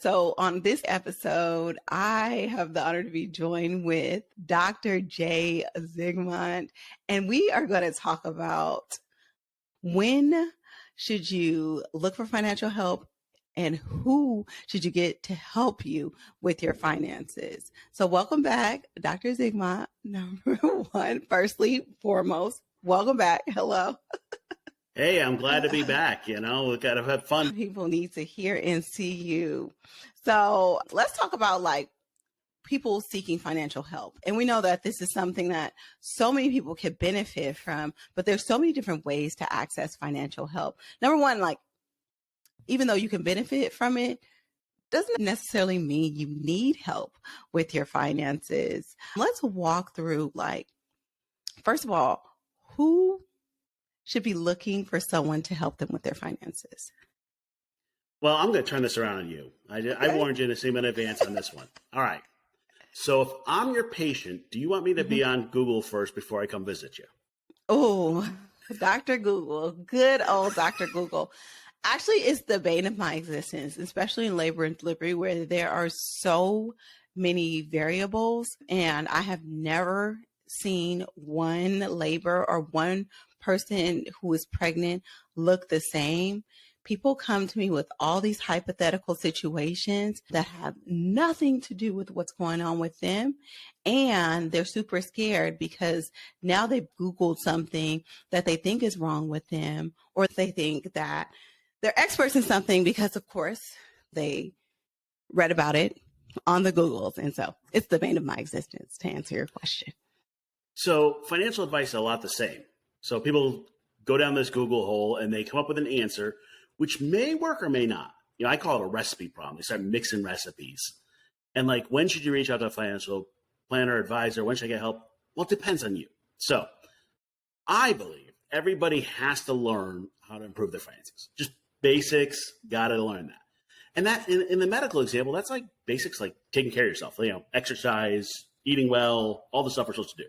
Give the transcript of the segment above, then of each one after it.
So on this episode, I have the honor to be joined with Dr. J. Zigmont, and we are going to talk about when should you look for financial help and who should you get to help you with your finances. So welcome back, Dr. Zigmont. Number one, firstly, foremost, welcome back. Hello. Hey, I'm glad to be back. We've got to have fun. People need to hear and see you. So let's talk about people seeking financial help. And we know that this is something that so many people can benefit from, but there's so many different ways to access financial help. Number one, even though you can benefit from it, doesn't necessarily mean you need help with your finances. Let's walk through, first of all, who should be looking for someone to help them with their finances? Well, I'm going to turn this around on you. I warned you to see me in advance on this one. All right. So if I'm your patient, do you want me to be on Google first before I come visit you? Oh, Dr. Google, good old Dr. Google. Actually, it's the bane of my existence, especially in labor and delivery, where there are so many variables, and I have never seen one labor or one person who is pregnant look the same. People come to me with all these hypothetical situations that have nothing to do with what's going on with them. And they're super scared because now they've Googled something that they think is wrong with them, or they think that they're experts in something because, of course, they read about it on the Googles. And so it's the bane of my existence, to answer your question. So financial advice is a lot the same. So people go down this Google hole and they come up with an answer, which may work or may not. I call it a recipe problem. They start mixing recipes. And when should you reach out to a financial planner, advisor? When should I get help? Well, it depends on you. So I believe everybody has to learn how to improve their finances. Just basics, got to learn that. And that in the medical example, that's basics like taking care of yourself, exercise, eating well, all the stuff we're supposed to do.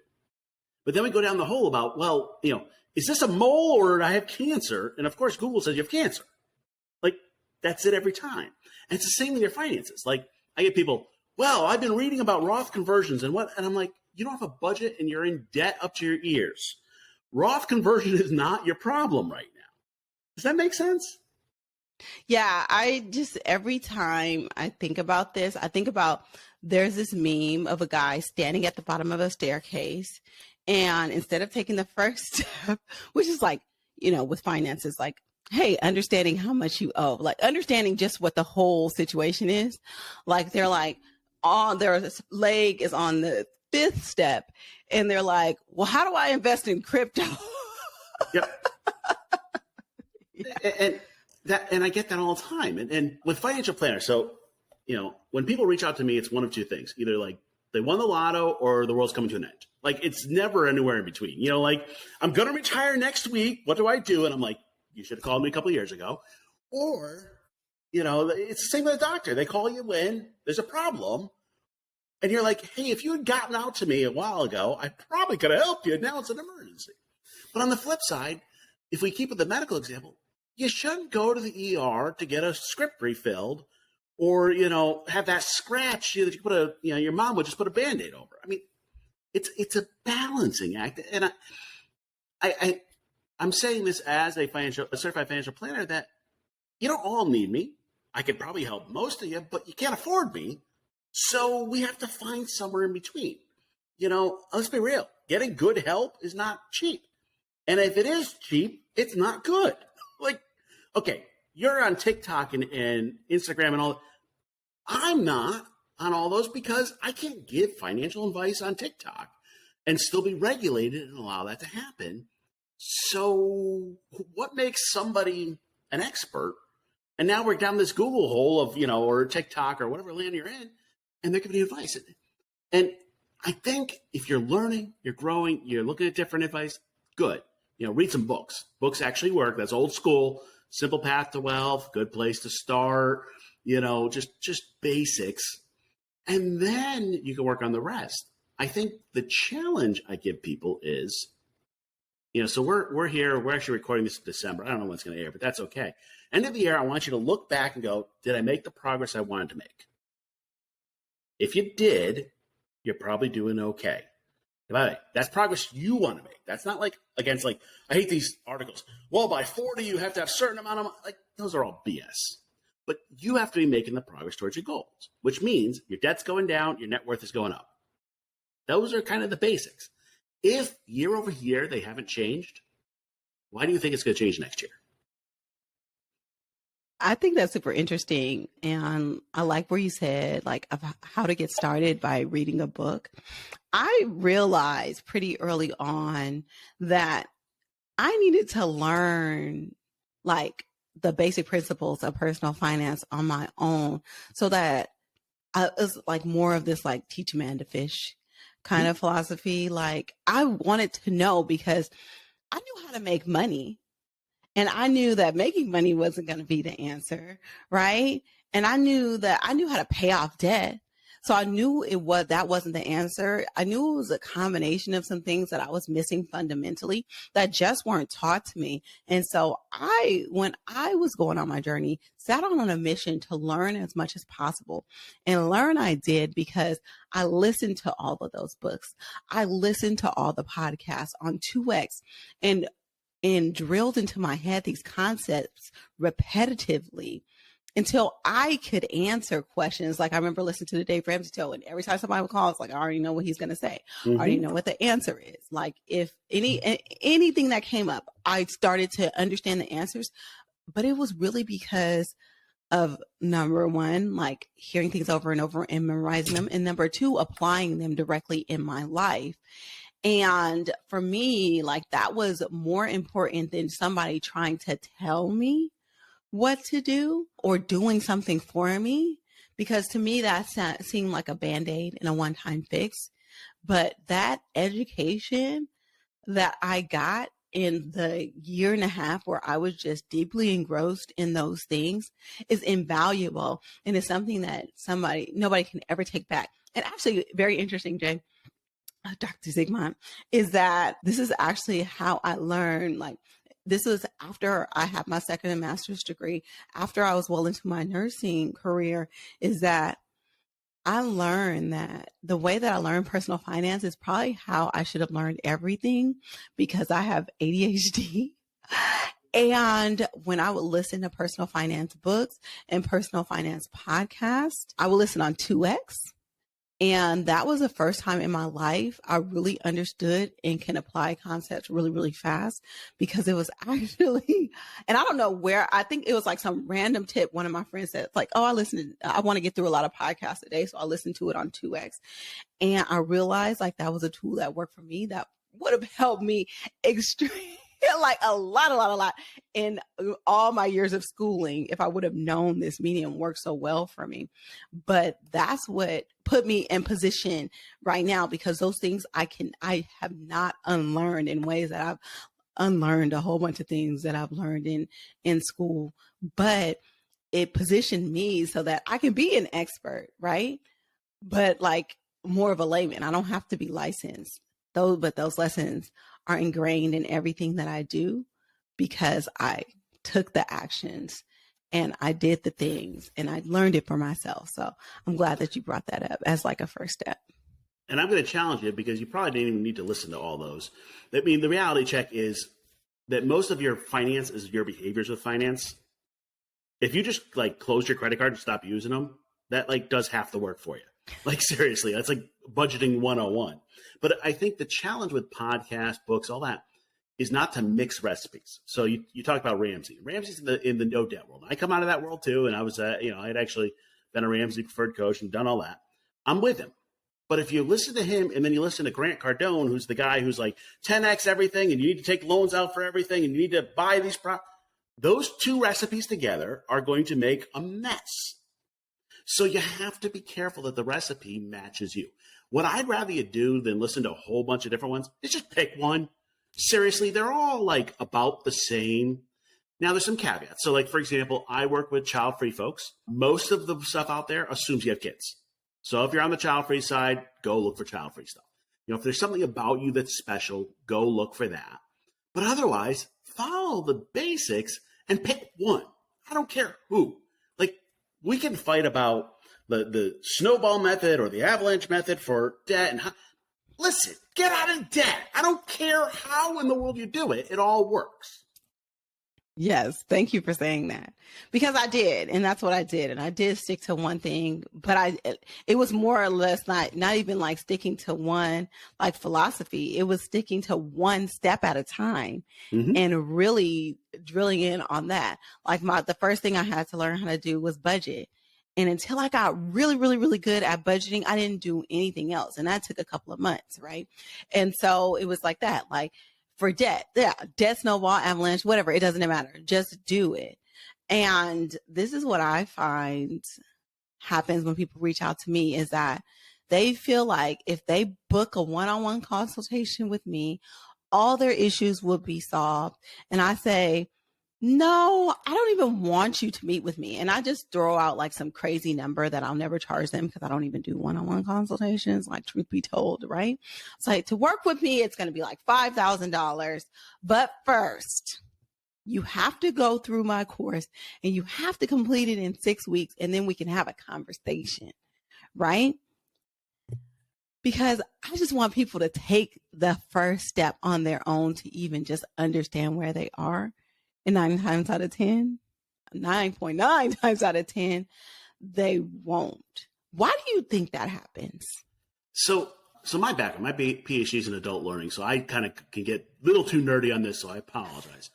But then we go down the hole about, is this a mole or do I have cancer? And of course, Google says you have cancer. That's it every time. And it's the same with your finances. I get people, I've been reading about Roth conversions and what, and I'm like, you don't have a budget and you're in debt up to your ears. Roth conversion is not your problem right now. Does that make sense? Yeah, every time I think about this, I think about there's this meme of a guy standing at the bottom of a staircase. And instead of taking the first step, which is with finances, hey, understanding how much you owe, understanding just what the whole situation is. Their leg is on the fifth step and they're like, well, how do I invest in crypto? Yep. And I get that all the time. And with financial planners, so, when people reach out to me, it's one of two things. Either they won the lotto or the world's coming to an end. It's never anywhere in between. I'm going to retire next week. What do I do? And I'm like, you should have called me a couple of years ago. Or, it's the same with a doctor. They call you when there's a problem. And you're like, hey, if you had gotten out to me a while ago, I probably could have helped you. Now it's an emergency. But on the flip side, if we keep with the medical example, you shouldn't go to the ER to get a script refilled or, have that scratch that you put your mom would just put a Band-Aid over. I mean, it's a balancing act. And I'm saying this as a certified financial planner that you don't all need me. I could probably help most of you, but you can't afford me. So we have to find somewhere in between. Let's be real. Getting good help is not cheap. And if it is cheap, it's not good. Okay, you're on TikTok and Instagram and all. I'm not on all those because I can't give financial advice on TikTok and still be regulated and allow that to happen. So what makes somebody an expert? And now we're down this Google hole of, or TikTok or whatever land you're in, and they're giving you advice. And I think if you're learning, you're growing, you're looking at different advice, good. Read some books. Books actually work. That's old school. Simple Path to Wealth, good place to start, just basics. And then you can work on the rest. I think the challenge I give people is So we're here. We're actually recording this in December. I don't know when it's going to air, but that's okay. End of the year, I want you to look back and go, did I make the progress I wanted to make? If you did, you're probably doing okay. By the way, that's progress you want to make. That's not like against I hate these articles. Well, by 40, you have to have a certain amount of money. Those are all BS. But you have to be making the progress towards your goals, which means your debt's going down, your net worth is going up. Those are kind of the basics. If year over year they haven't changed, why do you think it's going to change next year? I think that's super interesting. And I like where you said, of how to get started by reading a book. I realized pretty early on that I needed to learn the basic principles of personal finance on my own so that it was more of this teach a man to fish kind of philosophy. I wanted to know because I knew how to make money. And I knew that making money wasn't going to be the answer, right? And I knew how to pay off debt. So I knew that wasn't the answer. I knew it was a combination of some things that I was missing fundamentally that just weren't taught to me. And so when I was going on my journey, set on a mission to learn as much as possible. And learn I did because I listened to all of those books. I listened to all the podcasts on 2X and drilled into my head these concepts repetitively until I could answer questions. I remember listening to the Dave Ramsey show, and every time somebody would call, it's I already know what he's going to say. I already know what the answer is. If anything that came up, I started to understand the answers, but it was really because of number one, hearing things over and over and memorizing them. And number two, applying them directly in my life. And for me, that was more important than somebody trying to tell me what to do or doing something for me, because to me that seemed like a Band-Aid and a one-time fix. But that education that I got in the year and a half where I was just deeply engrossed in those things is invaluable, and it's something that nobody can ever take back. And actually, very interesting, Jay, Dr. Zigmont, is that this is actually how I learned. This was after I had my second and master's degree, after I was well into my nursing career, is that I learned that the way that I learned personal finance is probably how I should have learned everything, because I have ADHD. And when I would listen to personal finance books and personal finance podcasts, I would listen on 2X. And that was the first time in my life I really understood and can apply concepts really, really fast, because it was actually, and I don't know where, I think it was some random tip. One of my friends said, oh, I want to get through a lot of podcasts today, so I listened to it on 2X. And I realized that was a tool that worked for me that would have helped me extremely. A lot in all my years of schooling, if I would have known this medium worked so well for me. But that's what put me in position right now, because those things I have not unlearned in ways that I've unlearned a whole bunch of things that I've learned in school. But it positioned me so that I can be an expert, right? But more of a layman. I don't have to be licensed. But those lessons are ingrained in everything that I do, because I took the actions and I did the things and I learned it for myself. So I'm glad that you brought that up as a first step. And I'm going to challenge you, because you probably didn't even need to listen to all those. I mean, the reality check is that most of your finance is your behaviors with finance. If you just close your credit card and stop using them, that does half the work for you. Seriously, that's budgeting 101. But I think the challenge with podcasts, books, all that, is not to mix recipes. So you talk about Ramsey. Ramsey's in the no debt world. I come out of that world too, and I was, I had actually been a Ramsey preferred coach and done all that. I'm with him. But if you listen to him and then you listen to Grant Cardone, who's the guy who's 10x everything, and you need to take loans out for everything, and you need to buy these those two recipes together are going to make a mess. So you have to be careful that the recipe matches you. What I'd rather you do than listen to a whole bunch of different ones is just pick one. Seriously, they're all about the same. Now, there's some caveats. So for example, I work with child-free folks. Most of the stuff out there assumes you have kids. So if you're on the child-free side, go look for child-free stuff. If there's something about you that's special, go look for that. But otherwise, follow the basics and pick one. I don't care who. Like, we can fight about the snowball method or the avalanche method for debt. And listen, get out of debt. I don't care how in the world you do it. It all works. Yes, thank you for saying that, because I did, and that's what I did, and I did stick to one thing, but it was more or less not even like sticking to one like philosophy. It was sticking to one step at a time, and really drilling in on that. Like the first thing I had to learn how to do was budget. And until I got really, really, really good at budgeting, I didn't do anything else. And that took a couple of months, right? And so it was like that, like, for debt, debt snowball, avalanche, whatever, it doesn't matter. Just do it. And this is what I find happens when people reach out to me, is that they feel like if they book a one-on-one consultation with me, all their issues will be solved. And I say, no, I don't even want you to meet with me. And I just throw out like some crazy number that I'll never charge them, because I don't even do one-on-one consultations, like, truth be told, right? It's like, to work with me, it's going to be like $5,000. But first, you have to go through my course and you have to complete it in 6 weeks, and then we can have a conversation, right? Because I just want people to take the first step on their own to even just understand where they are. And 9.9 times out of 10, they won't. Why do you think that happens? So my background, my Ph.D. is in adult learning, so I kind of can get a little too nerdy on this, so I apologize.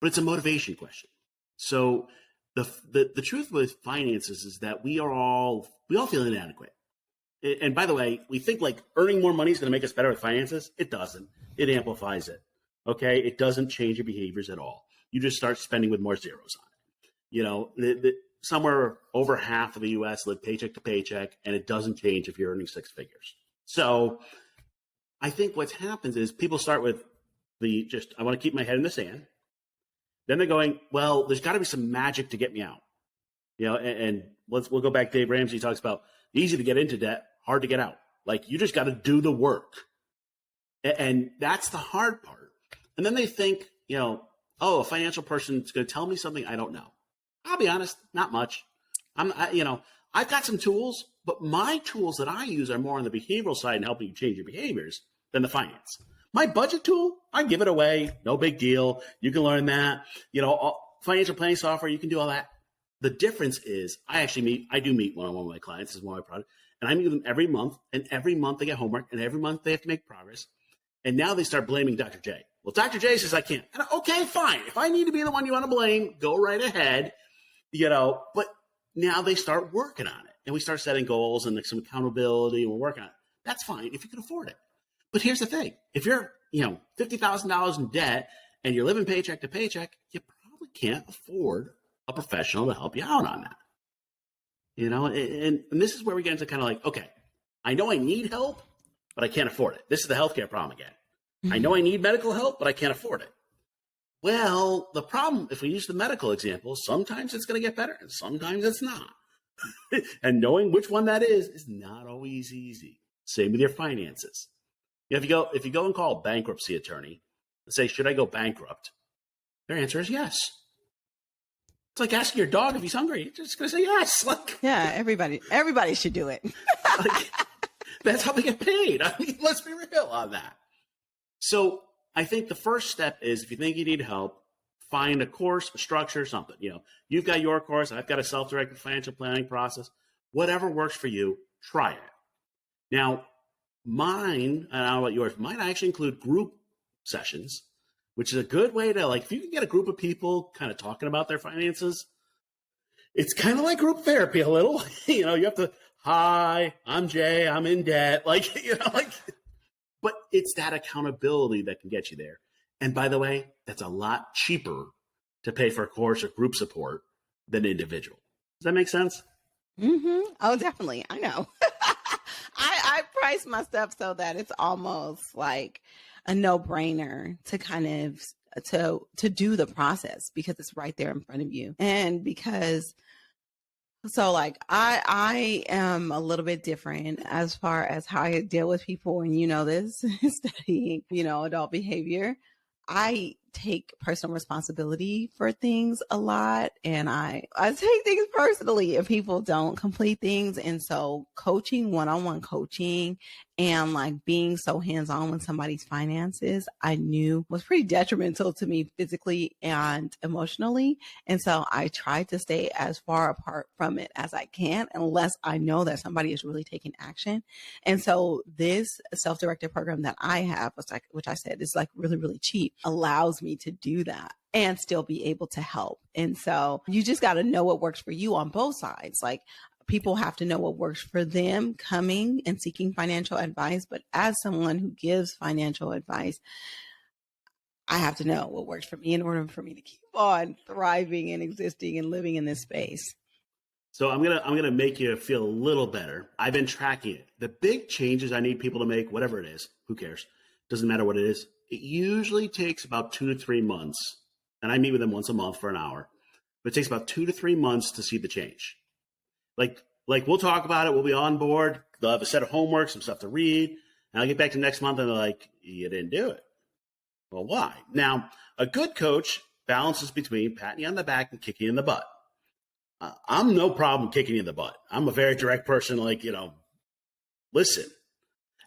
But it's a motivation question. So the truth with finances is that we all feel inadequate. And by the way, we think like earning more money is going to make us better with finances. It doesn't. It amplifies it. Okay? It doesn't change your behaviors at all. You just start spending with more zeros on it. You know, somewhere over half of the U.S. live paycheck to paycheck, and it doesn't change if you're earning six figures. So I think what happens is people start with I want to keep my head in the sand. Then they're going, well, there's got to be some magic to get me out. You know, and we'll go back. Dave Ramsey talks about easy to get into debt, hard to get out. Like, you just got to do the work. And that's the hard part. And then they think, you know, oh, a financial person is going to tell me something I don't know. I'll be honest, not much. I've got some tools, but my tools that I use are more on the behavioral side and helping you change your behaviors than the finance. My budget tool, I give it away. No big deal. You can learn that. You know, financial planning software, you can do all that. The difference is I do meet one-on-one with my clients. This is one of my products. And I meet with them every month. And every month they get homework. And every month they have to make progress. And now they start blaming Dr. J. Well, Dr. J says I can't. And okay, fine. If I need to be the one you want to blame, go right ahead. You know, but now they start working on it. And we start setting goals and like some accountability, and we're working on it. That's fine if you can afford it. But here's the thing. If you're, $50,000 in debt and you're living paycheck to paycheck, you probably can't afford a professional to help you out on that. You know, and this is where we get into kind of like, okay, I know I need help, but I can't afford it. This is the healthcare problem again. I know I need medical help, but I can't afford it. Well, the problem, if we use the medical example, sometimes it's going to get better and sometimes it's not. And knowing which one that is not always easy. Same with your finances. If you go and call a bankruptcy attorney and say, should I go bankrupt? Their answer is yes. It's like asking your dog if he's hungry. You're just going to say yes. Yeah, everybody should do it. That's how they get paid. I mean, let's be real on that. So I think the first step is, if you think you need help, find a course, a structure, something. You know, you've got your course. I've got a self-directed financial planning process. Whatever works for you, try it. Now, mine, and I don't know about yours, mine actually include group sessions, which is a good way to, like, if you can get a group of people kind of talking about their finances, it's kind of like group therapy a little. You know, you have to, hi, I'm Jay, I'm in debt. But it's that accountability that can get you there. And by the way, that's a lot cheaper to pay for a course or group support than individual. Does that make sense? Mm-hmm. Oh, definitely. I know. I price my stuff so that it's almost like a no-brainer to kind of to do the process, because it's right there in front of you. And because like I am a little bit different as far as how I deal with people, and this, studying, adult behavior. I take personal responsibility for things a lot, and I take things personally if people don't complete things. And so coaching, one-on-one coaching, and like being so hands-on with somebody's finances, I knew was pretty detrimental to me physically and emotionally. And so I try to stay as far apart from it as I can, unless I know that somebody is really taking action. And so this self-directed program that I have, which I said is like really, really cheap, allows me to do that and still be able to help. And so you just got to know what works for you on both sides. Like, people have to know what works for them coming and seeking financial advice. But as someone who gives financial advice, I have to know what works for me in order for me to keep on thriving and existing and living in this space. So I'm gonna make you feel a little better. I've been tracking it. The big changes I need people to make, whatever it is, who cares? Doesn't matter what it is. It usually takes about 2 to 3 months, and I meet with them once a month for an hour. But it takes about 2 to 3 months to see the change. Like we'll talk about it. We'll be on board. They'll have a set of homework, some stuff to read, and I'll get back to next month, and they're like, "You didn't do it." Well, why? Now, a good coach balances between patting you on the back and kicking you in the butt. I'm no problem kicking you in the butt. I'm a very direct person, like, listen.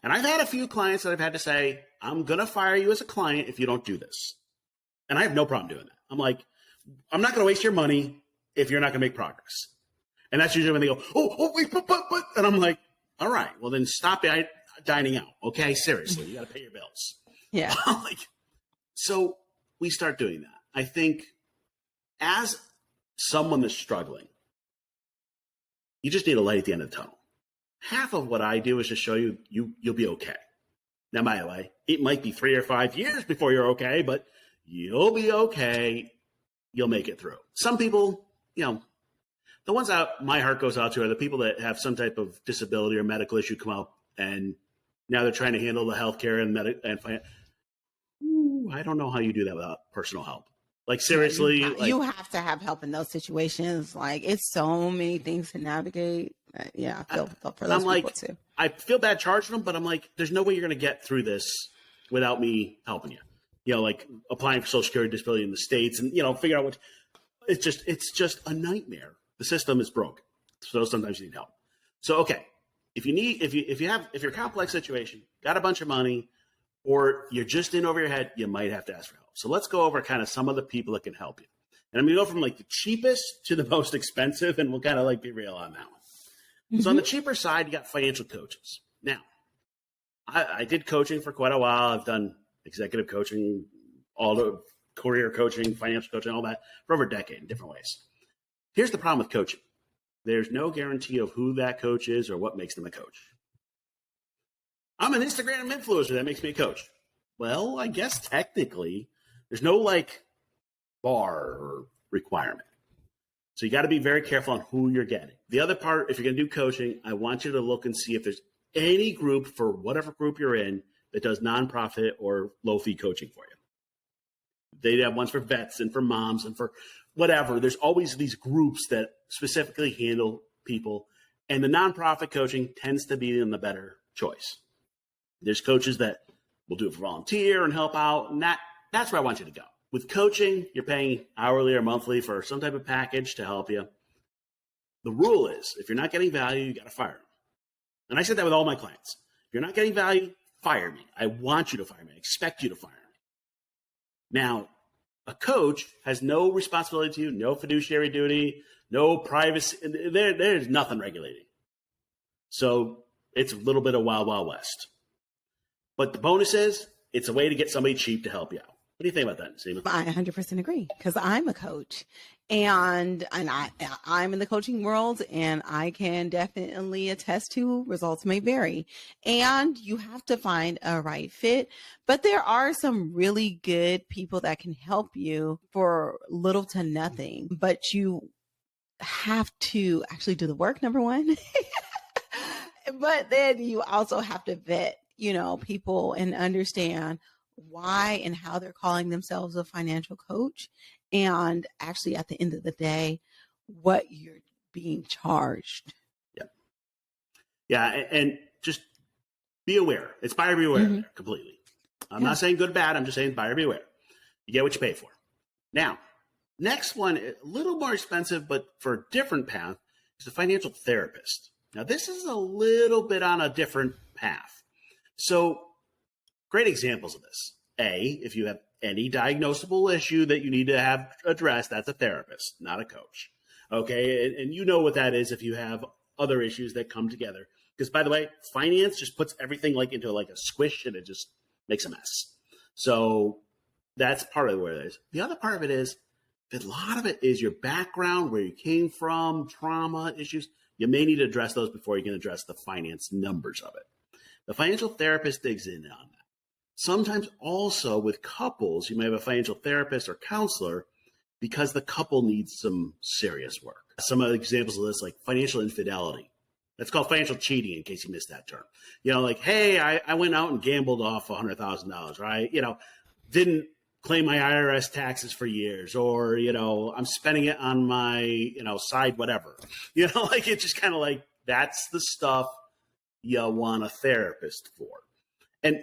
And I've had a few clients that I've had to say, I'm going to fire you as a client if you don't do this. And I have no problem doing that. I'm like, I'm not going to waste your money if you're not going to make progress. And that's usually when they go, oh, wait, but. And I'm like, all right, well, then stop dining out. Okay, seriously, you got to pay your bills. Yeah. So we start doing that. I think as someone that's struggling, you just need a light at the end of the tunnel. Half of what I do is to show you, you'll be okay. Now, by the way, it might be 3 or 5 years before you're okay, but you'll be okay. You'll make it through. Some people, the ones that my heart goes out to are the people that have some type of disability or medical issue come up, and now they're trying to handle the healthcare and finance. I don't know how you do that without personal help. Like, seriously, you have to have help in those situations. Like, it's so many things to navigate. Yeah, I feel for those people too. I feel bad charging them, but I'm like, there's no way you're going to get through this without me helping you. Like applying for Social Security disability in the States and, figure out what. It's just a nightmare. The system is broken. So sometimes you need help. So, okay, if you're a complex situation, got a bunch of money, or you're just in over your head, you might have to ask for help. So let's go over kind of some of the people that can help you. And I'm going to go from like the cheapest to the most expensive, and we'll kind of like be real on that one. Mm-hmm. So on the cheaper side, you got financial coaches. Now, I did coaching for quite a while. I've done executive coaching, all the career coaching, financial coaching, all that for over a decade in different ways. Here's the problem with coaching. There's no guarantee of who that coach is or what makes them a coach. I'm an Instagram influencer. That makes me a coach. Well, I guess technically there's no bar or requirement. So you got to be very careful on who you're getting. The other part, if you're going to do coaching, I want you to look and see if there's any group for whatever group you're in that does nonprofit or low fee coaching for you. They have ones for vets and for moms and for whatever. There's always these groups that specifically handle people, and the nonprofit coaching tends to be the better choice. There's coaches that will do it for volunteer and help out, and that's where I want you to go. With coaching, you're paying hourly or monthly for some type of package to help you. The rule is, if you're not getting value, you got to fire them. And I said that with all my clients. If you're not getting value, fire me. I want you to fire me. I expect you to fire me. Now, a coach has no responsibility to you, no fiduciary duty, no privacy. There's nothing regulating. So it's a little bit of Wild Wild West. But the bonus is, it's a way to get somebody cheap to help you out. What do you think about that, Seema? I 100% agree, because I'm a coach, and I'm in the coaching world, and I can definitely attest to results may vary, and you have to find a right fit. But there are some really good people that can help you for little to nothing, but you have to actually do the work, number one. But then you also have to vet, people and understand why and how they're calling themselves a financial coach. And actually, at the end of the day, what you're being charged. Yeah. Yeah. And just be aware. It's buyer beware completely. I'm not saying good or bad. I'm just saying buyer beware. You get what you pay for. Now, next one, a little more expensive, but for a different path, is a financial therapist. Now, this is a little bit on a different path. So, great examples of this. A, if you have any diagnosable issue that you need to have addressed, that's a therapist, not a coach. Okay, and you know what that is if you have other issues that come together. Because, by the way, finance just puts everything like into like a squish and it just makes a mess. So that's part of where it is. The other part of it is that a lot of it is your background, where you came from, trauma issues. You may need to address those before you can address the finance numbers of it. The financial therapist digs in on that. Sometimes also with couples, you may have a financial therapist or counselor because the couple needs some serious work. Some of the examples of this, like financial infidelity. That's called financial cheating, in case you missed that term. Like, hey, I went out and gambled off $100,000, right? Didn't claim my IRS taxes for years, or, I'm spending it on my, side whatever. Like it's just kind of like, that's the stuff you want a therapist for. And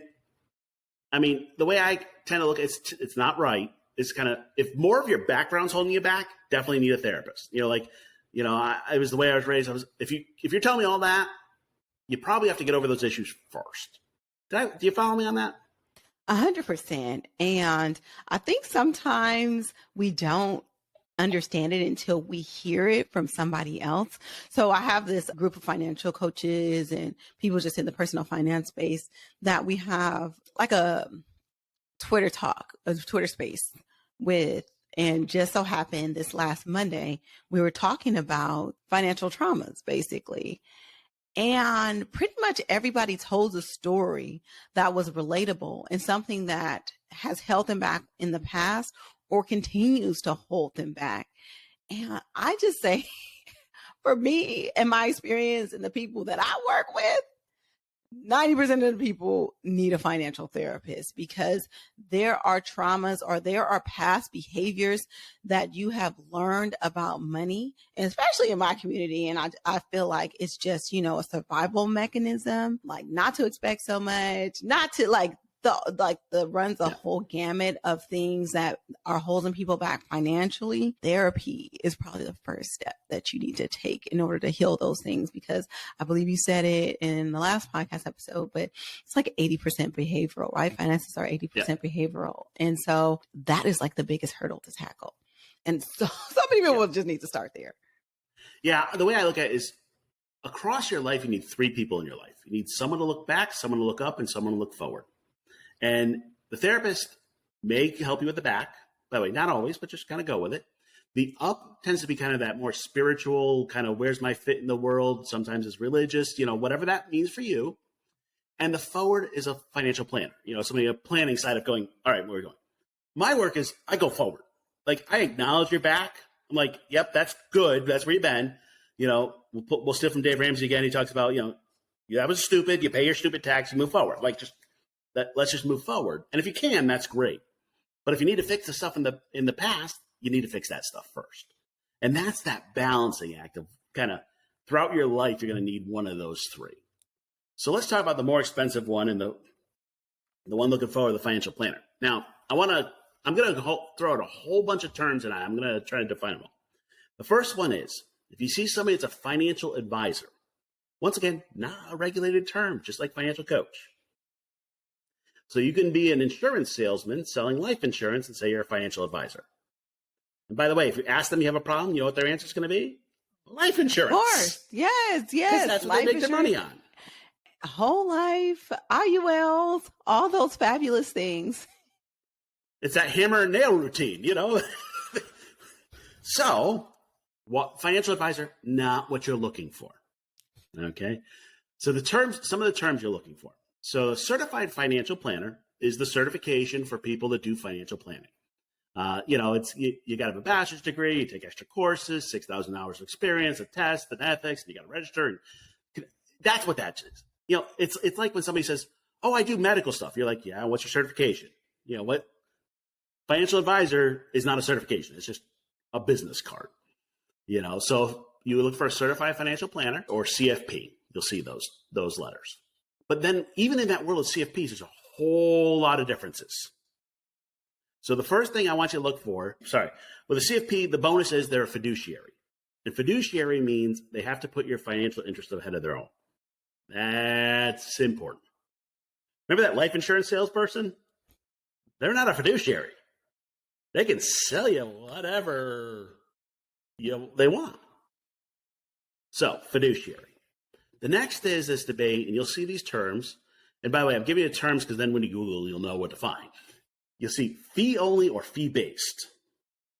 I mean, the way I tend to look, it's not right. It's kind of, if more of your background's holding you back, definitely need a therapist. I was the way I was raised. If you're telling me all that, you probably have to get over those issues first. Do you follow me on that? 100%. And I think sometimes we don't understand it until we hear it from somebody else. So I have this group of financial coaches and people just in the personal finance space that we have like a Twitter space with. And just so happened this last Monday, we were talking about financial traumas, basically. And pretty much everybody told a story that was relatable and something that has held them back in the past or continues to hold them back. And I just say, for me and my experience and the people that I work with, 90% of the people need a financial therapist because there are traumas or there are past behaviors that you have learned about money, and especially in my community. And I feel like it's just, a survival mechanism, like not to expect so much, not to runs a whole gamut of things that are holding people back financially. Therapy is probably the first step that you need to take in order to heal those things, because I believe you said it in the last podcast episode, but it's like 80% behavioral, right? Finances are 80% behavioral. And so that is like the biggest hurdle to tackle. And so many people just need to start there. Yeah. The way I look at it is across your life, you need three people in your life. You need someone to look back, someone to look up, and someone to look forward. And the therapist may help you with the back. By the way, not always, but just kind of go with it. The up tends to be kind of that more spiritual, kind of where's my fit in the world? Sometimes it's religious, whatever that means for you. And the forward is a financial planner, somebody a planning side of going, all right, where are we going? My work is I go forward. Like I acknowledge your back. I'm like, yep, that's good. That's where you've been. We'll steal from Dave Ramsey again. He talks about, that was stupid. You pay your stupid tax, you move forward. Like let's just move forward. And if you can, that's great. But if you need to fix the stuff in the past, you need to fix that stuff first. And that's that balancing act of kind of throughout your life, you're going to need one of those three. So let's talk about the more expensive one and the one looking forward, the financial planner. Now, I'm going to throw out a whole bunch of terms and I'm going to try to define them all. The first one is, if you see somebody that's a financial advisor, once again, not a regulated term, just like financial coach. So you can be an insurance salesman selling life insurance and say you're a financial advisor. And by the way, if you ask them you have a problem, you know what their answer is going to be? Life insurance. Of course. Yes. Because that's what they make their money on. Whole life, IULs, all those fabulous things. It's that hammer and nail routine, So, financial advisor, not what you're looking for. Okay. So some of the terms you're looking for. So a certified financial planner is the certification for people that do financial planning. You got to have a bachelor's degree, you take extra courses, 6,000 hours of experience, a test, an ethics, and you got to register. And that's what that is. It's like when somebody says, "Oh, I do medical stuff." You're like, "Yeah, what's your certification?" What? Financial advisor is not a certification; it's just a business card. So you look for a certified financial planner or CFP. You'll see those letters. But then even in that world of CFPs, there's a whole lot of differences. So the first thing I want you to look for, with a CFP, the bonus is they're a fiduciary. And fiduciary means they have to put your financial interest ahead of their own. That's important. Remember that life insurance salesperson? They're not a fiduciary. They can sell you whatever they want. So, fiduciary. The next is this debate, and you'll see these terms. And by the way, I'm giving you the terms because then when you Google, you'll know what to find. You'll see fee only or fee based.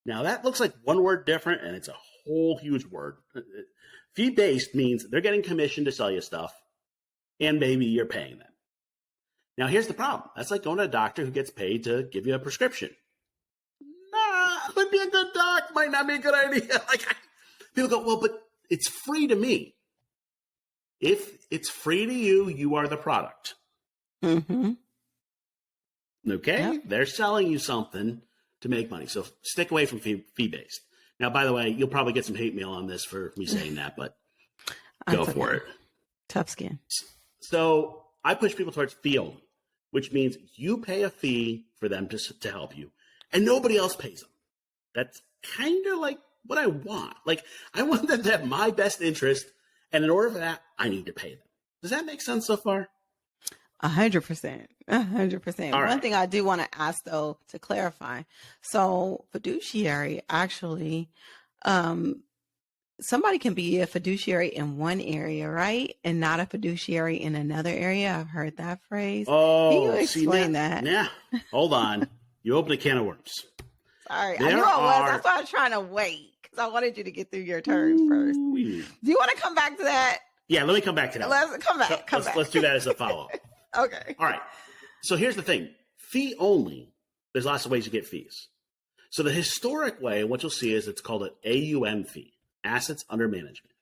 Now, that looks like one word different, and it's a whole huge word. Fee based means they're getting commission to sell you stuff, and maybe you're paying them. Now, here's the problem. That's like going to a doctor who gets paid to give you a prescription. Nah, would be a good doc, might not be a good idea. People go, well, but it's free to me. If it's free to you, you are the product. Mm-hmm. Okay? Yep. They're selling you something to make money. So stick away from fee-based. Now, by the way, you'll probably get some hate mail on this for me saying that, but go for it. Tough skin. So I push people towards fee only, which means you pay a fee for them to help you, and nobody else pays them. That's kind of like what I want. Like, I want them to have my best interest, and in order for that, I need to pay them. Does that make sense so far? 100%. 100%. One thing I do want to ask, though, to clarify. So fiduciary, actually, somebody can be a fiduciary in one area, right? And not a fiduciary in another area. I've heard that phrase. Oh, can you explain that? Yeah. Hold on. You opened a can of worms. Sorry. I knew it was. That's why I was trying to wait, because I wanted you to get through your terms first. Do you want to come back to that? Yeah, let me come back to that. Let's come back. Let's do that as a follow-up. Okay. All right. So here's the thing. Fee only, there's lots of ways you get fees. So the historic way, what you'll see is it's called an AUM fee, assets under management.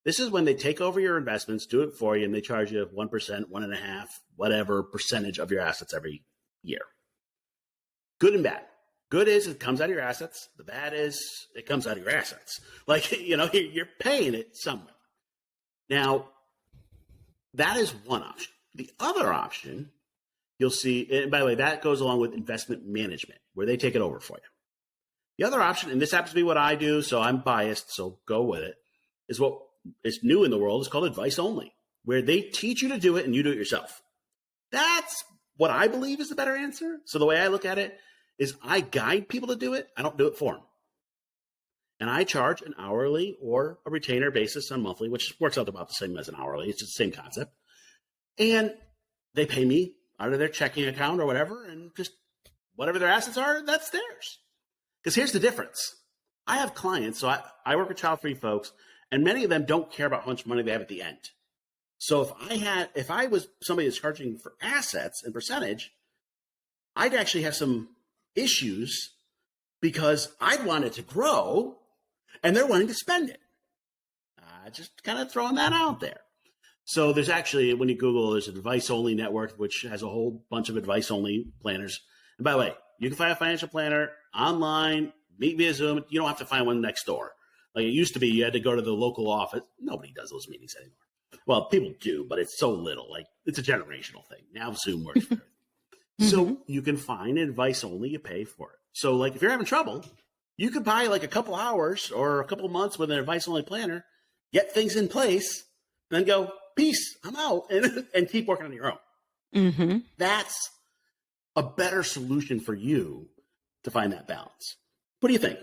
This is when they take over your investments, do it for you, and they charge you 1%, 1.5%, whatever percentage of your assets every year. Good and bad. Good is it comes out of your assets. The bad is it comes out of your assets. Like, you're paying it somewhere. Now, that is one option. The other option, you'll see, and by the way, that goes along with investment management, where they take it over for you. The other option, and this happens to be what I do, so I'm biased, so go with it, is what is new in the world. It's called advice only, where they teach you to do it and you do it yourself. That's what I believe is the better answer. So the way I look at it is I guide people to do it. I don't do it for them. And I charge an hourly or a retainer basis on monthly, which works out about the same as an hourly. It's just the same concept. And they pay me out of their checking account or whatever, and just whatever their assets are, that's theirs. Because here's the difference. I have clients, so I work with Childfree folks, and many of them don't care about how much money they have at the end. So if I was somebody that's charging for assets and percentage, I'd actually have some issues because I'd want it to grow and they're wanting to spend it. Just kind of throwing that out there. So there's actually, when you Google, there's an advice-only network, which has a whole bunch of advice-only planners. And by the way, you can find a financial planner online, meet via Zoom. You don't have to find one next door. Like it used to be, you had to go to the local office. Nobody does those meetings anymore. Well, people do, but it's so little. Like it's a generational thing. Now Zoom works for everything. So you can find advice only, you pay for it. So like if you're having trouble, you could buy like a couple hours or a couple months with an advice only planner, get things in place, then go, peace, I'm out, and keep working on your own. Mm-hmm. That's a better solution for you to find that balance. What do you think?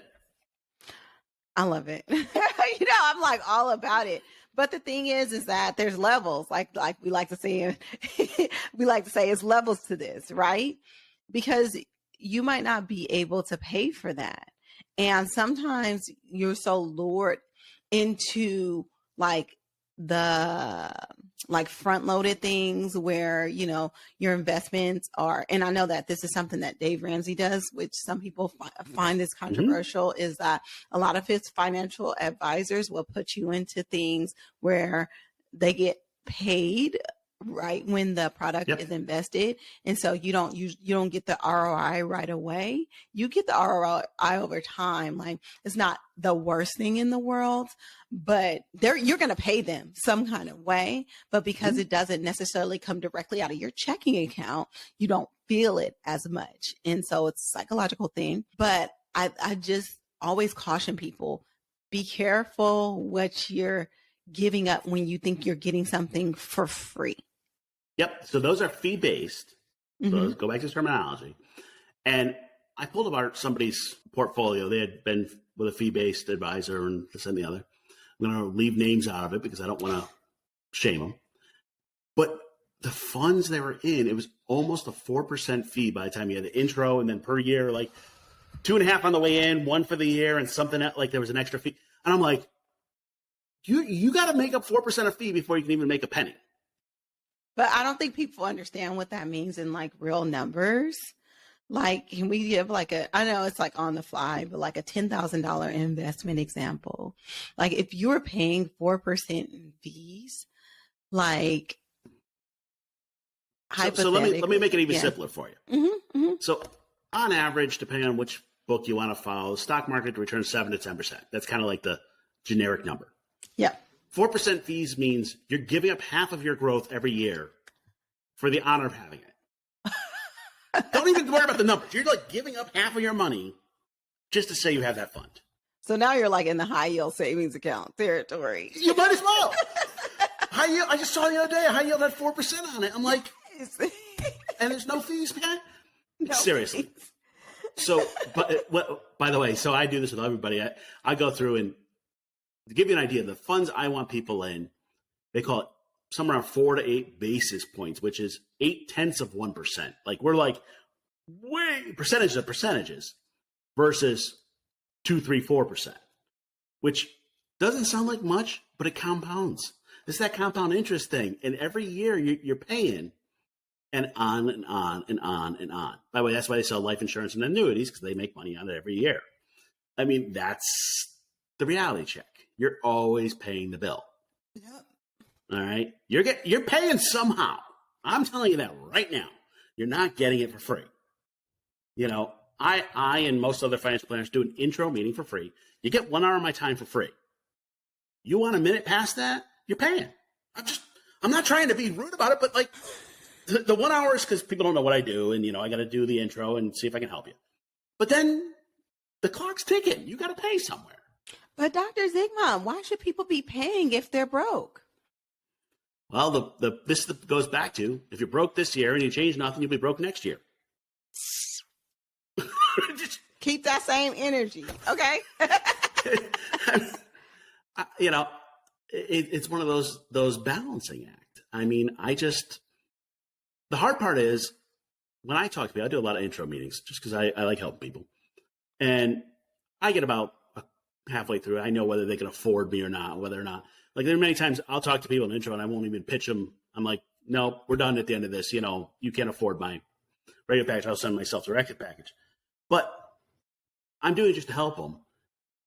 I love it. I'm like all about it. But the thing is that there's levels, like we like to say, it's levels to this, right? Because you might not be able to pay for that. And sometimes you're so lured into the front loaded things where, your investments are, and I know that this is something that Dave Ramsey does, which some people find is controversial, is that a lot of his financial advisors will put you into things where they get paid right when the product Yep. is invested, and so you don't get the ROI right away. You get the ROI over time. Like, it's not the worst thing in the world, but you're going to pay them some kind of way, but because it doesn't necessarily come directly out of your checking account, you don't feel it as much. And so it's a psychological thing. But I just always caution people, be careful what you're giving up when you think you're getting something for free. Yep. So those are fee based. So Mm-hmm. let's go back to terminology. And I pulled apart somebody's portfolio. They had been with a fee based advisor and this and the other. I'm going to leave names out of it because I don't want to shame them. But the funds they were in, it was almost a 4% fee by the time you had the intro, and then per year, like 2.5 on the way in, 1 for the year, and something else, like there was an extra fee. And I'm like, you got to make up 4% of fee before you can even make a penny. But I don't think people understand what that means in like real numbers. Like, can we give like I know it's like on the fly, but like a $10,000 investment example. Like, if you're paying 4% in fees, like, So let me make it even yeah. simpler for you. Mm-hmm, mm-hmm. So on average, depending on which book you want to follow, the stock market returns 7 to 10%. That's kind of like the generic number. Yeah. 4% fees means you're giving up half of your growth every year for the honor of having it. Don't even worry about the numbers. You're like giving up half of your money just to say you have that fund. So now you're like in the high yield savings account territory. You might as well. High yield. I just saw the other day a high yield had 4% on it. I'm like, and there's no fees, man. No Seriously. fees. So, by the way, so I do this with everybody. I go through, and to give you an idea, the funds I want people in, they call it somewhere around 4 to 8 basis points, which is 0.8%. Like, we're like way percentages of percentages versus 2, 3, 4%, which doesn't sound like much, but it compounds. It's that compound interest thing. And every year you're paying, and on and on and on and on. By the way, that's why they sell life insurance and annuities, because they make money on it every year. I mean, that's the reality check. You're always paying the bill. Yep. All right. You're paying somehow. I'm telling you that right now. You're not getting it for free. You know, I and most other financial planners do an intro meeting for free. You get 1 hour of my time for free. You want a minute past that, you're paying. I'm not trying to be rude about it, but like the 1 hour is because people don't know what I do, and I got to do the intro and see if I can help you. But then the clock's ticking. You got to pay somewhere. But Dr. Zigmont, why should people be paying if they're broke? Well, this goes back to, if you're broke this year and you change nothing, you'll be broke next year. Keep that same energy, okay? It's one of those balancing act. I mean, the hard part is when I talk to people, I do a lot of intro meetings just because I like helping people. And I get about halfway through, I know whether they can afford me or not, whether or not. Like, there are many times I'll talk to people in intro and I won't even pitch them. I'm like, no, we're done at the end of this. You can't afford my regular package. I'll send my self-directed package. But I'm doing it just to help them.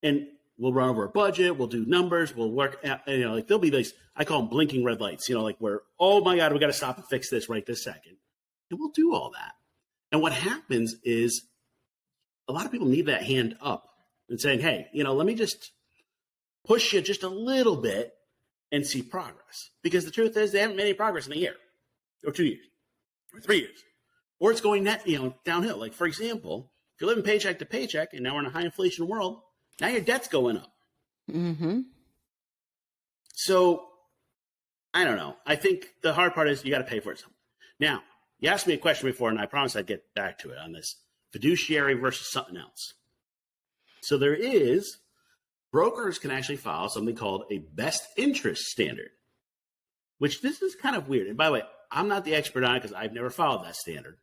And we'll run over a budget. We'll do numbers. We'll work. Like, there'll be these, I call them blinking red lights, like where, oh my God, we got to stop and fix this right this second. And we'll do all that. And what happens is a lot of people need that hand up and saying, hey, let me just push you just a little bit and see progress. Because the truth is, they haven't made any progress in a year or 2 years or 3 years, or it's going downhill. Like, for example, if you're living paycheck to paycheck and now we're in a high inflation world, now your debt's going up. Mm-hmm. So I don't know. I think the hard part is you got to pay for it. Now, you asked me a question before, and I promised I'd get back to it on this fiduciary versus something else. So brokers can actually follow something called a best interest standard, which this is kind of weird. And by the way, I'm not the expert on it because I've never followed that standard.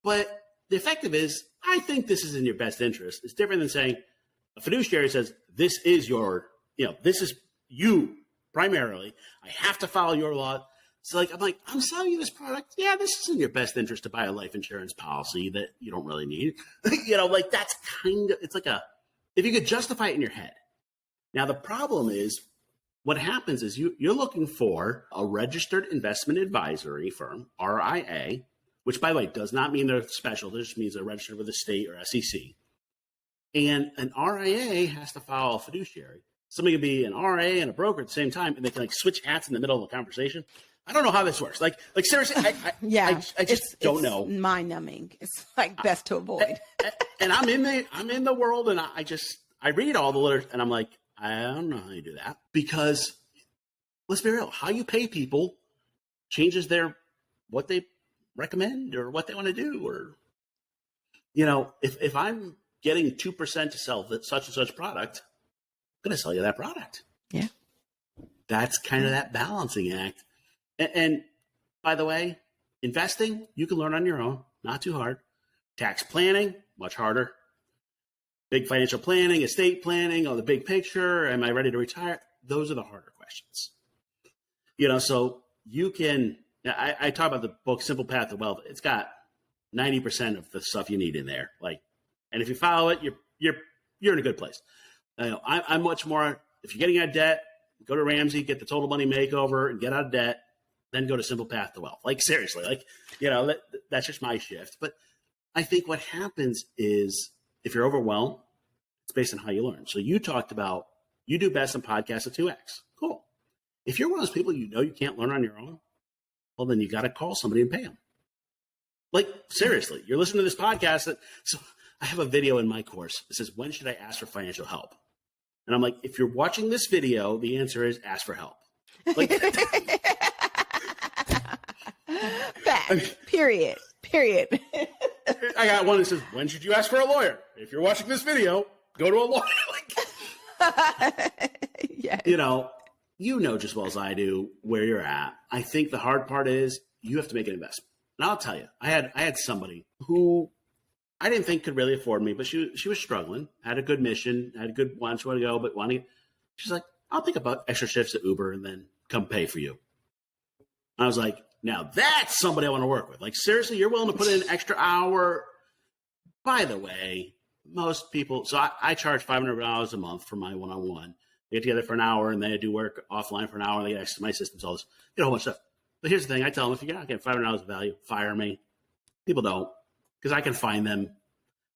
But the effective is, I think this is in your best interest. It's different than saying a fiduciary says, this is this is you primarily. I have to follow your law. So I'm selling you this product. Yeah, this is in your best interest to buy a life insurance policy that you don't really need. That's kind of, it's like if you could justify it in your head. Now, the problem is what happens is you're looking for a registered investment advisory firm, RIA, which, by the way, does not mean they're special. This just means they're registered with the state or SEC. And an RIA has to file a fiduciary. Somebody can be an RIA and a broker at the same time, and they can like switch hats in the middle of the conversation. I don't know how this works. Like seriously, I just don't know. Mind numbing. It's like best to avoid. And I'm in the world, and I read all the literature, and I'm like, I don't know how you do that, because let's be real, how you pay people changes what they recommend or what they want to do, or if I'm getting 2% to sell such and such product, I'm going to sell you that product. Yeah, that's kind of that balancing act. And by the way, investing, you can learn on your own, not too hard. Tax planning, much harder. Big financial planning, estate planning, the big picture. Am I ready to retire? Those are the harder questions. So you can, I talk about the book, Simple Path to Wealth. It's got 90% of the stuff you need in there. And if you follow it, you're in a good place. I'm much more, if you're getting out of debt, go to Ramsey, get the total money makeover and get out of debt, then go to Simple Path to Wealth. Seriously, that's just my shift. But I think what happens is if you're overwhelmed, it's based on how you learn. So you talked about, you do best in podcasts at 2X. Cool. If you're one of those people you can't learn on your own, well, then you got to call somebody and pay them. Seriously, you're listening to this podcast. So I have a video in my course that says, when should I ask for financial help? And I'm like, if you're watching this video, the answer is ask for help. Fact. Period. I got one that says, when should you ask for a lawyer? If you're watching this video, go to a lawyer. Yes. You know just as well as I do where you're at. I think the hard part is you have to make an investment. And I'll tell you, I had somebody who I didn't think could really afford me, but she was struggling, had a good mission, had a good lunch, wanted to go, but she's like, I'll think about extra shifts at Uber and then come pay for you. I was like, now that's somebody I want to work with. Seriously, you're willing to put in an extra hour? By the way, most people, so I charge $500 a month for my one-on-one. They get together for an hour and then I do work offline for an hour and they get access to my systems, all this, a whole bunch of stuff. But here's the thing, I tell them, if you're not getting $500 of value, fire me. People don't, because I can find them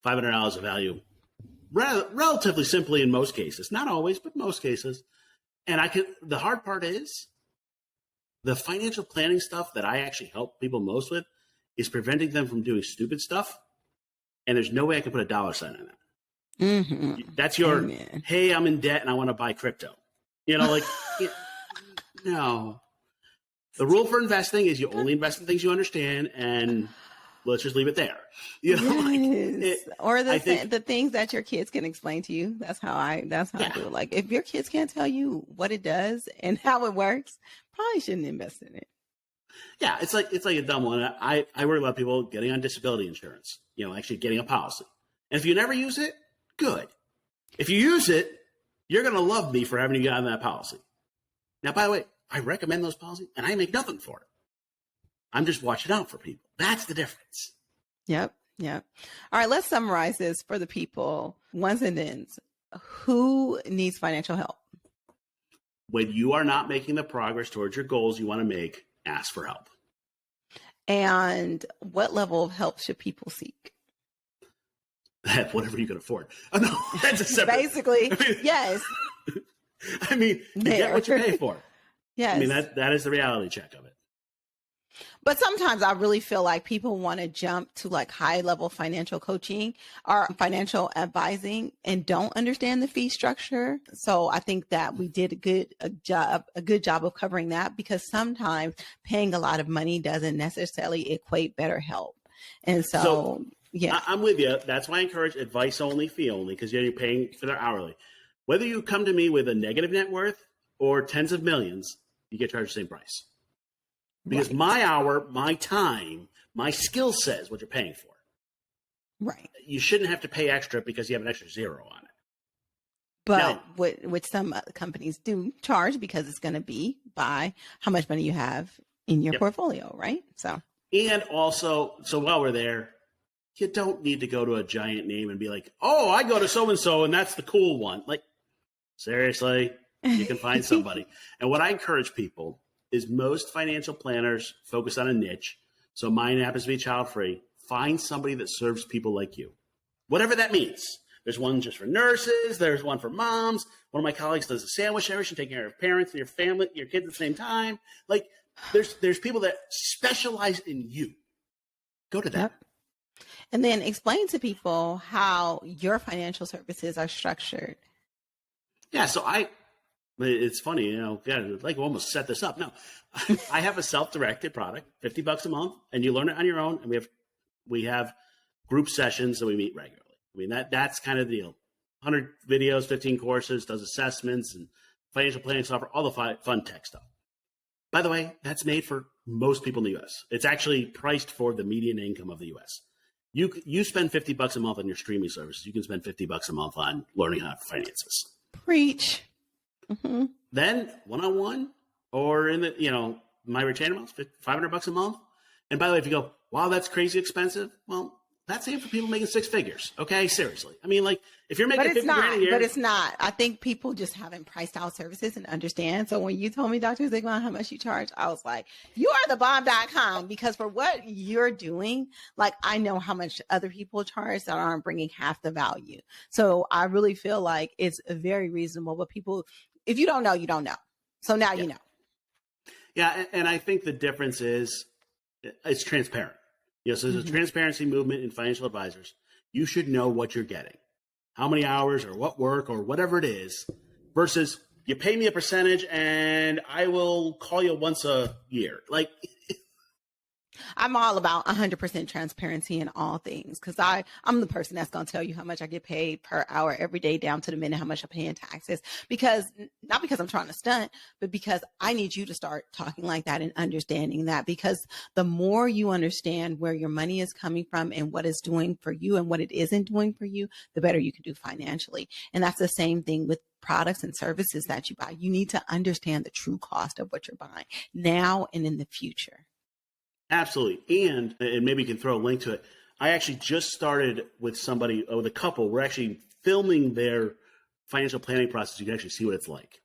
$500 of value relatively simply in most cases. Not always, but most cases. And the hard part is the financial planning stuff that I actually help people most with is preventing them from doing stupid stuff. And there's no way I can put a dollar sign on that. Mm-hmm. That's your, Amen. Hey, I'm in debt and I want to buy crypto. No. The rule for investing is you only invest in things you understand, and let's just leave it there. Or the things that your kids can explain to you. That's how I do it. If your kids can't tell you what it does and how it works, probably shouldn't invest in it. Yeah, it's like a dumb one. I worry about people getting on disability insurance, actually getting a policy. And if you never use it, good. If you use it, you're going to love me for having you get on that policy. Now, by the way, I recommend those policies and I make nothing for it. I'm just watching out for people. That's the difference. Yep. All right, let's summarize this for the people. Ones and ends. Who needs financial help? When you are not making the progress towards your goals you want to make, ask for help. And what level of help should people seek? Whatever you can afford. Oh, no, that's a separate. Basically, yes. You get what you pay for. Yes. That is the reality check of it. But sometimes I really feel like people want to jump to high level financial coaching or financial advising and don't understand the fee structure. So I think that we did a good job of covering that, because sometimes paying a lot of money doesn't necessarily equate better help. And so yeah, I'm with you. That's why I encourage advice only, fee only, because you're paying for their hourly. Whether you come to me with a negative net worth or tens of millions, you get charged the same price. Because right. My hour, my time, my skill set is what you're paying for. Right. You shouldn't have to pay extra because you have an extra zero on it. But what some companies do charge, because it's going to be by how much money you have in your portfolio, right? And also, while we're there, you don't need to go to a giant name and be like, oh, I go to so-and-so and that's the cool one. Seriously, You can find somebody. And what I encourage people is most financial planners focus on a niche. So mine happens to be Childfree. Find somebody that serves people like you, whatever that means. There's one just for nurses. There's one for moms. One of my colleagues does a sandwich generation, taking care of parents and your family, your kids at the same time. Like there's people that specialize in you. Go to them. Yep. And then explain to people how your financial services are structured. Yeah. So it's funny, like we almost set this up. No, I have a self-directed product, $50 a month, and you learn it on your own. And we have group sessions that we meet regularly. I mean, that's kind of the deal. 100 videos, 15 courses, does assessments and financial planning software, all the fun tech stuff. By the way, that's made for most people in the U.S. It's actually priced for the median income of the U.S. You spend $50 a month on your streaming services. You can spend $50 a month on learning how to finances. Preach. Mm-hmm. Then one-on-one or in the, my retainer amounts, $500 a month. And by the way, if you go, wow, that's crazy expensive. Well, that's aimed for people making six figures. Okay. Seriously. I mean, like if you're making 50 grand a year. But it's not. I think people just haven't priced out services and understand. So when you told me, Dr. Zigmont, how much you charge, I was like, you are the bomb.com, because for what you're doing, like I know how much other people charge that aren't bringing half the value. So I really feel like it's very reasonable, but people, if you don't know, you don't know. So now you know. Yeah. And I think the difference is it's transparent. So there's a transparency movement in financial advisors. You should know what you're getting, how many hours or what work or whatever it is, versus you pay me a percentage and I will call you once a year. Like I'm all about 100% transparency in all things, because I'm the person that's going to tell you how much I get paid per hour every day down to the minute, how much I pay in taxes, not because I'm trying to stunt, but because I need you to start talking like that and understanding that, because the more you understand where your money is coming from and what it's doing for you and what it isn't doing for you, the better you can do financially. And that's the same thing with products and services that you buy. You need to understand the true cost of what you're buying now and in the future. Absolutely. And maybe you can throw a link to it. I actually just started with with a couple. We're actually filming their financial planning process. You can actually see what it's like.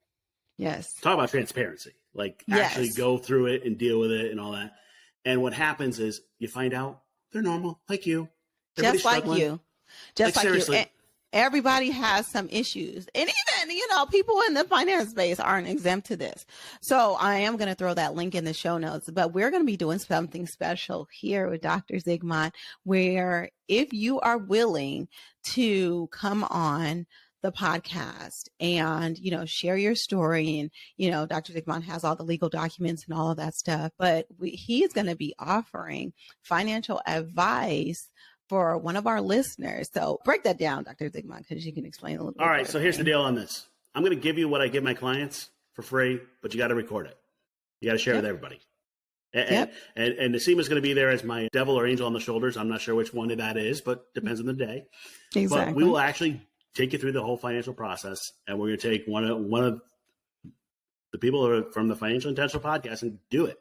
Yes. Talk about transparency. Like actually go through it and deal with it and all that. And what happens is you find out they're normal, like you. Just like you. Just like seriously. you. Everybody has some issues. And even, people in the finance space aren't exempt to this. So I am going to throw that link in the show notes, but we're going to be doing something special here with Dr. Zigmont, where if you are willing to come on the podcast and, share your story, and, Dr. Zigmont has all the legal documents and all of that stuff, but he is going to be offering financial advice for one of our listeners. So break that down, Dr. Zigmont, because you can explain a little bit. All right. So here's the deal on this. I'm going to give you what I give my clients for free, but you got to record it. You got to share it with everybody. And Nasima is going to be there as my devil or angel on the shoulders. I'm not sure which one that is, but depends on the day. Exactly. But we will actually take you through the whole financial process, and we're going to take one of the people who are from the Financial Intentional Podcast and do it.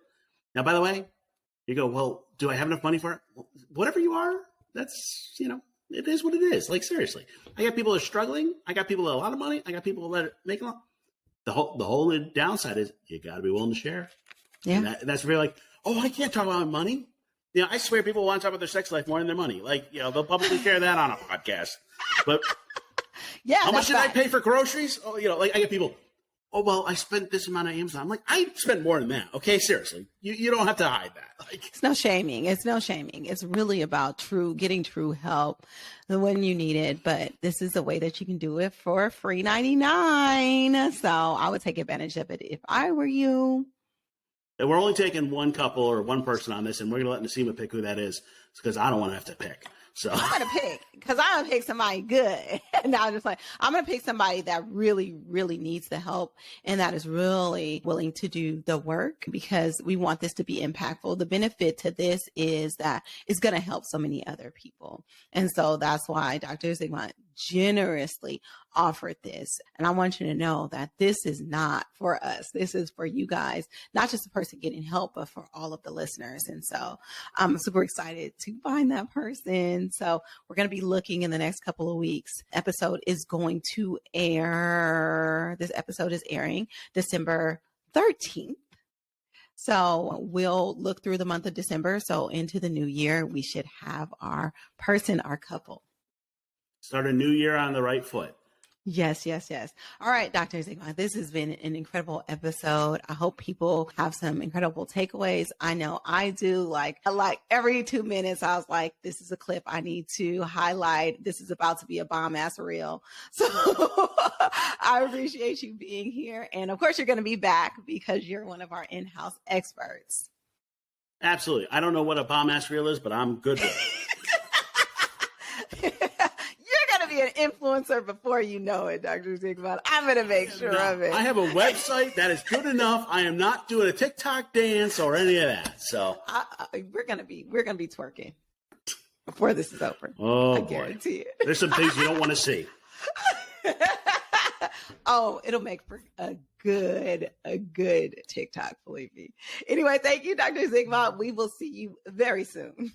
Now, by the way, you go, well, do I have enough money for it? Well, whatever you are, that's, it is what it is. Like, seriously, I got people that are struggling. I got people that have a lot of money. I got people that are making a lot. The whole downside is you got to be willing to share. Yeah. And that's really like, oh, I can't talk about my money. I swear people want to talk about their sex life more than their money. Like, they'll publicly share that on a podcast. But how much did I pay for groceries? Oh, like I get people, oh, well, I spent this amount on Amazon. I'm like, I spent more than that. Okay, seriously. You don't have to hide that. Like, it's no shaming. It's no shaming. It's really about getting true help when you need it. But this is a way that you can do it for free 99. So I would take advantage of it if I were you. And we're only taking one couple or one person on this, and we're going to let Nasima pick who that is because I don't want to have to pick. So I'm going to pick, because I'm going to pick somebody good. And I'm just like, I'm going to pick somebody that really, really needs the help and that is really willing to do the work, because we want this to be impactful. The benefit to this is that it's going to help so many other people. And so that's why, Dr. Zigmont, generously offered this. And I want you to know that this is not for us. This is for you guys, not just the person getting help, but for all of the listeners. And so I'm super excited to find that person. So we're going to be looking in the next couple of weeks. Episode is going to air. This episode is airing December 13th. So we'll look through the month of December. So into the new year, we should have our person, our couple. Start a new year on the right foot. Yes, yes, yes. All right, Dr. Zigmont, this has been an incredible episode. I hope people have some incredible takeaways. I know I do. Like every 2 minutes, I was like, this is a clip I need to highlight. This is about to be a bomb ass reel. So I appreciate you being here. And of course, you're going to be back because you're one of our in-house experts. Absolutely. I don't know what a bomb ass reel is, but I'm good with it. Be an influencer before you know it, Dr. Zigmont. I'm going to make sure of it. I have a website that is good enough. I am not doing a TikTok dance or any of that. So we're going to be twerking before this is over. Oh, I guarantee it. There's some things you don't want to see. Oh, it'll make for a good TikTok, believe me. Anyway, thank you, Dr. Zigmont. We will see you very soon.